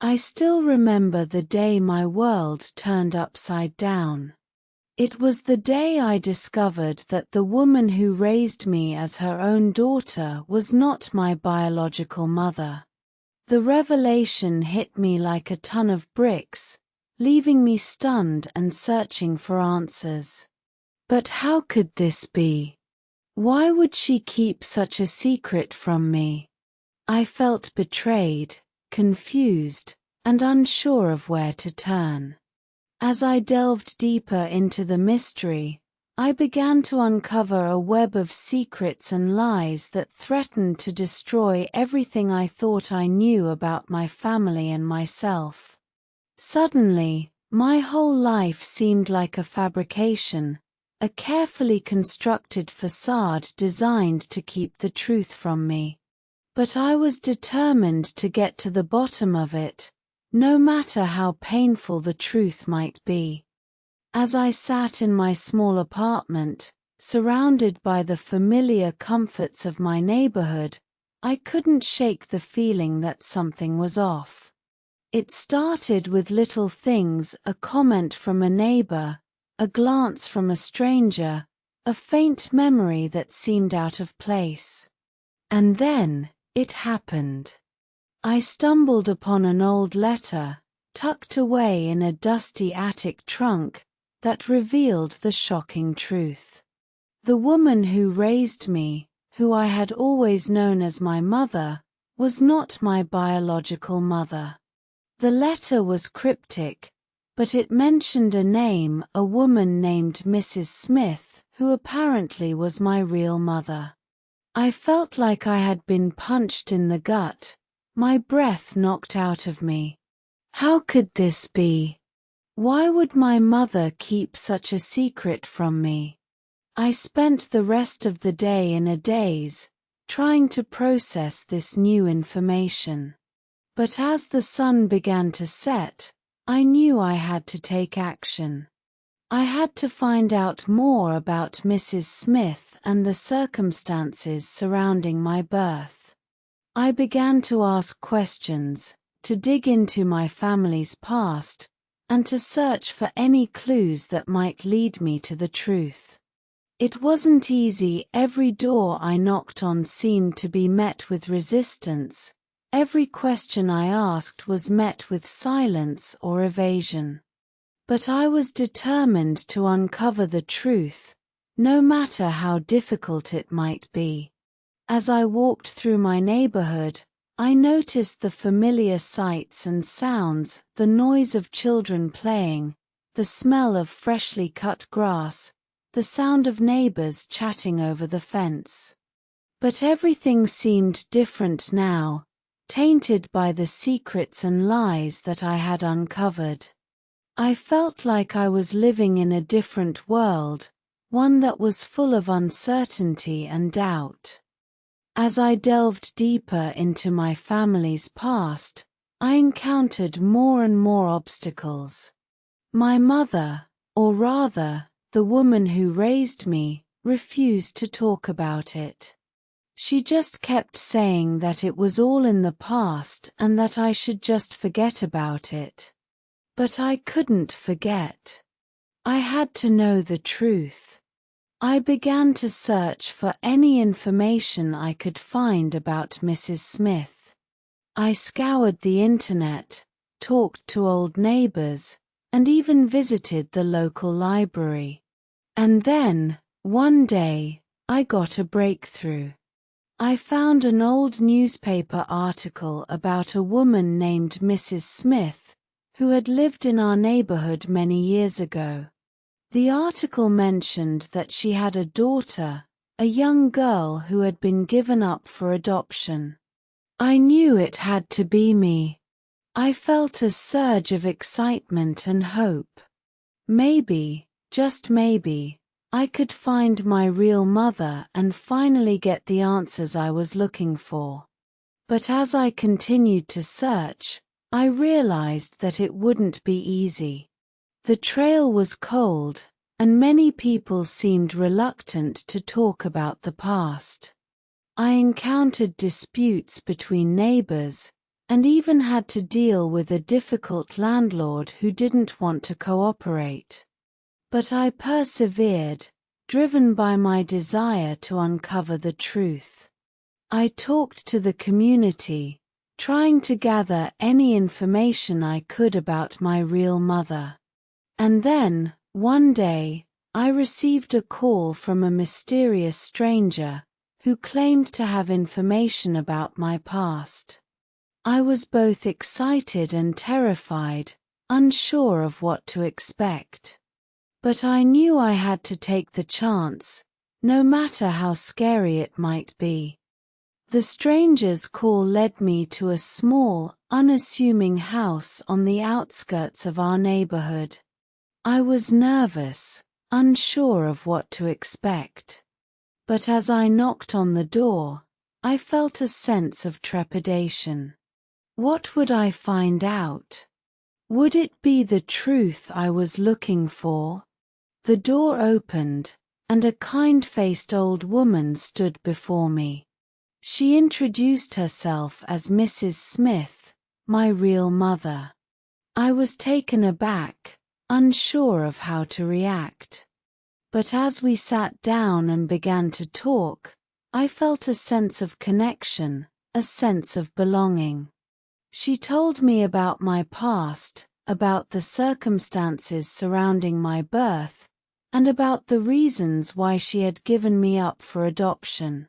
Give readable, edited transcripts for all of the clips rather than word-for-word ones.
I still remember the day my world turned upside down. It was the day I discovered that the woman who raised me as her own daughter was not my biological mother. The revelation hit me like a ton of bricks, leaving me stunned and searching for answers. But how could this be? Why would she keep such a secret from me? I felt betrayed, confused, and unsure of where to turn. As I delved deeper into the mystery, I began to uncover a web of secrets and lies that threatened to destroy everything I thought I knew about my family and myself. Suddenly, my whole life seemed like a fabrication, a carefully constructed facade designed to keep the truth from me. But I was determined to get to the bottom of it, no matter how painful the truth might be. As I sat in my small apartment, surrounded by the familiar comforts of my neighborhood, I couldn't shake the feeling that something was off. It started with little things: a comment from a neighbor, a glance from a stranger, a faint memory that seemed out of place. And then, it happened. I stumbled upon an old letter, tucked away in a dusty attic trunk, that revealed the shocking truth. The woman who raised me, who I had always known as my mother, was not my biological mother. The letter was cryptic, but it mentioned a name, a woman named Mrs. Smith, who apparently was my real mother. I felt like I had been punched in the gut, my breath knocked out of me. How could this be? Why would my mother keep such a secret from me? I spent the rest of the day in a daze, trying to process this new information. But as the sun began to set, I knew I had to take action. I had to find out more about Mrs. Smith and the circumstances surrounding my birth. I began to ask questions, to dig into my family's past, and to search for any clues that might lead me to the truth. It wasn't easy. Every door I knocked on seemed to be met with resistance. Every question I asked was met with silence or evasion. But I was determined to uncover the truth, no matter how difficult it might be. As I walked through my neighborhood, I noticed the familiar sights and sounds: the noise of children playing, the smell of freshly cut grass, the sound of neighbors chatting over the fence. But everything seemed different now, tainted by the secrets and lies that I had uncovered. I felt like I was living in a different world, one that was full of uncertainty and doubt. As I delved deeper into my family's past, I encountered more and more obstacles. My mother, or rather, the woman who raised me, refused to talk about it. She just kept saying that it was all in the past and that I should just forget about it. But I couldn't forget. I had to know the truth. I began to search for any information I could find about Mrs. Smith. I scoured the internet, talked to old neighbors, and even visited the local library. And then, one day, I got a breakthrough. I found an old newspaper article about a woman named Mrs. Smith, who had lived in our neighborhood many years ago. The article mentioned that she had a daughter, a young girl who had been given up for adoption. I knew it had to be me. I felt a surge of excitement and hope. Maybe, just maybe, I could find my real mother and finally get the answers I was looking for. But as I continued to search, I realized that it wouldn't be easy. The trail was cold, and many people seemed reluctant to talk about the past. I encountered disputes between neighbors, and even had to deal with a difficult landlord who didn't want to cooperate. But I persevered, driven by my desire to uncover the truth. I talked to the community, trying to gather any information I could about my real mother. And then, one day, I received a call from a mysterious stranger who claimed to have information about my past. I was both excited and terrified, unsure of what to expect. But I knew I had to take the chance, no matter how scary it might be. The stranger's call led me to a small, unassuming house on the outskirts of our neighborhood. I was nervous, unsure of what to expect. But as I knocked on the door, I felt a sense of trepidation. What would I find out? Would it be the truth I was looking for? The door opened, and a kind-faced old woman stood before me. She introduced herself as Mrs. Smith, my real mother. I was taken aback, unsure of how to react. But as we sat down and began to talk, I felt a sense of connection, a sense of belonging. She told me about my past, about the circumstances surrounding my birth, and about the reasons why she had given me up for adoption.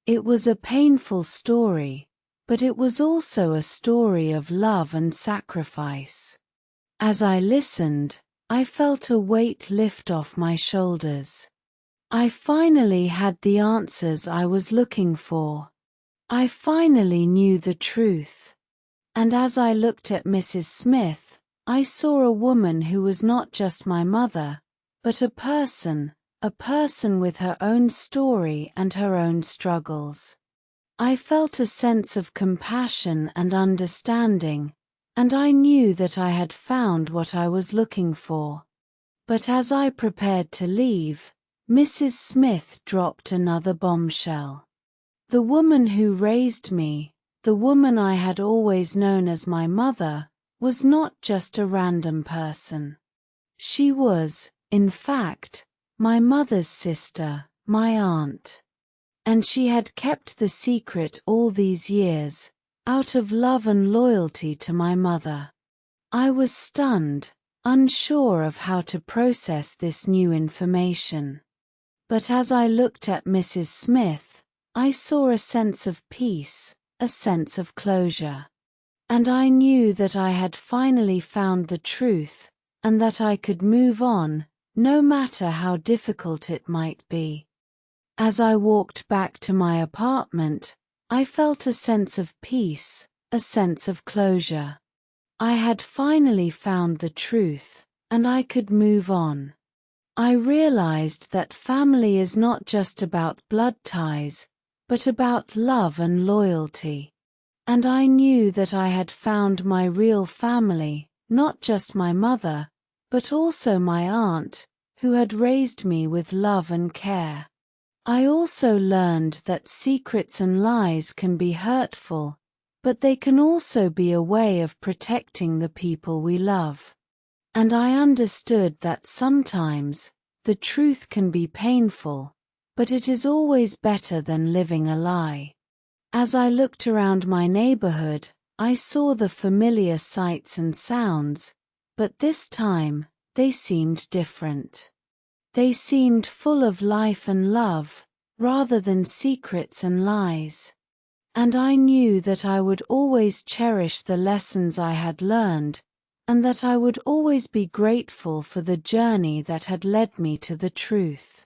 It was a painful story, but it was also a story of love and sacrifice. As I listened, I felt a weight lift off my shoulders. I finally had the answers I was looking for. I finally knew the truth. And as I looked at Mrs. Smith, I saw a woman who was not just my mother, but a person with her own story and her own struggles. I felt a sense of compassion and understanding, and I knew that I had found what I was looking for. But as I prepared to leave, Mrs. Smith dropped another bombshell. The woman who raised me, the woman I had always known as my mother, was not just a random person. She was, in fact, my mother's sister, my aunt. And she had kept the secret all these years, out of love and loyalty to my mother. I was stunned, unsure of how to process this new information. But as I looked at Mrs. Smith, I saw a sense of peace, a sense of closure. And I knew that I had finally found the truth, and that I could move on, no matter how difficult it might be. As I walked back to my apartment, I felt a sense of peace, a sense of closure. I had finally found the truth, and I could move on. I realized that family is not just about blood ties, but about love and loyalty. And I knew that I had found my real family, not just my mother, but also my aunt, who had raised me with love and care. I also learned that secrets and lies can be hurtful, but they can also be a way of protecting the people we love. And I understood that sometimes, the truth can be painful, but it is always better than living a lie. As I looked around my neighborhood, I saw the familiar sights and sounds, but this time, they seemed different. They seemed full of life and love, rather than secrets and lies. And I knew that I would always cherish the lessons I had learned, and that I would always be grateful for the journey that had led me to the truth.